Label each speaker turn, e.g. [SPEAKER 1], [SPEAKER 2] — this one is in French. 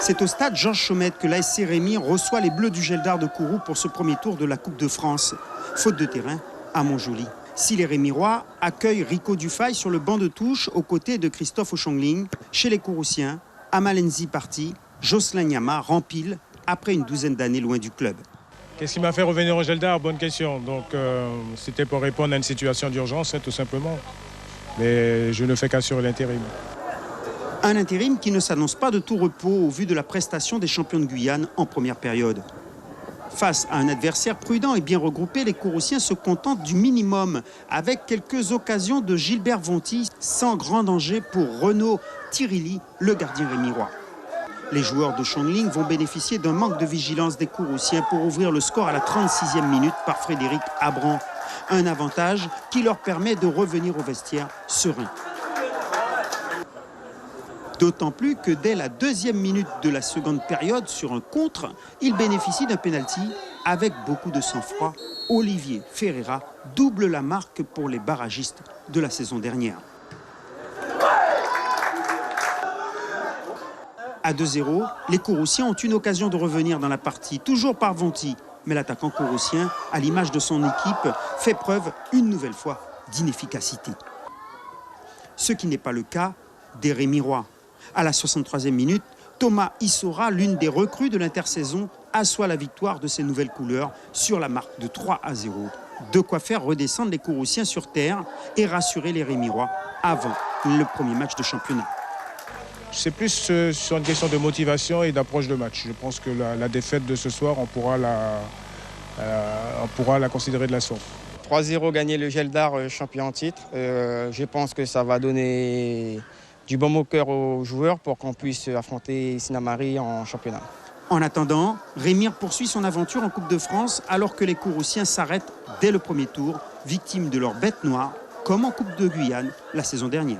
[SPEAKER 1] C'est au stade Georges Chaumette que l'ASC Rémy reçoit les Bleus du Geldar de Kourou pour ce premier tour de la Coupe de France. Faute de terrain à Montjoly. Si les Rémirois accueillent Rico Dufay sur le banc de touche aux côtés de Christophe Ochongling, chez les Kouroussiens, Amalenzi parti, Jocelyn Nyama rempile après une douzaine d'années loin du club.
[SPEAKER 2] Qu'est-ce qui m'a fait revenir au Geldar? Bonne question. Donc c'était pour répondre à une situation d'urgence, tout simplement. Mais je ne fais qu'assurer l'intérim.
[SPEAKER 1] Un intérim qui ne s'annonce pas de tout repos au vu de la prestation des champions de Guyane en première période. Face à un adversaire prudent et bien regroupé, les Kouroussiens se contentent du minimum, avec quelques occasions de Gilbert Vonti, sans grand danger pour Renaud Tirili, le gardien rémirois. Les joueurs de Chongling vont bénéficier d'un manque de vigilance des Kouroussiens pour ouvrir le score à la 36e minute par Frédéric Abran. Un avantage qui leur permet de revenir au vestiaire serein. D'autant plus que dès la 2e minute de la seconde période, sur un contre, il bénéficie d'un pénalty avec beaucoup de sang-froid. Olivier Ferreira double la marque pour les barragistes de la saison dernière. À 2-0, les Kouroussiens ont une occasion de revenir dans la partie, toujours par Vonti. Mais l'attaquant kouroussien, à l'image de son équipe, fait preuve une nouvelle fois d'inefficacité. Ce qui n'est pas le cas des Rémirois. À la 63e minute, Thomas Issora, l'une des recrues de l'intersaison, assoit la victoire de ses nouvelles couleurs sur la marque de 3-0. De quoi faire redescendre les Kouroussiens sur terre et rassurer les Rémirois avant le premier match de championnat.
[SPEAKER 2] C'est plus sur une question de motivation et d'approche de match. Je pense que la défaite de ce soir, on pourra la considérer de la sorte.
[SPEAKER 3] 3-0 gagner le Geldar champion en titre. Je pense que ça va donner du baume au cœur aux joueurs pour qu'on puisse affronter Sinamari en championnat.
[SPEAKER 1] En attendant, Rémire poursuit son aventure en Coupe de France alors que les Kouroussiens s'arrêtent dès le premier tour, victimes de leur bête noire, comme en Coupe de Guyane la saison dernière.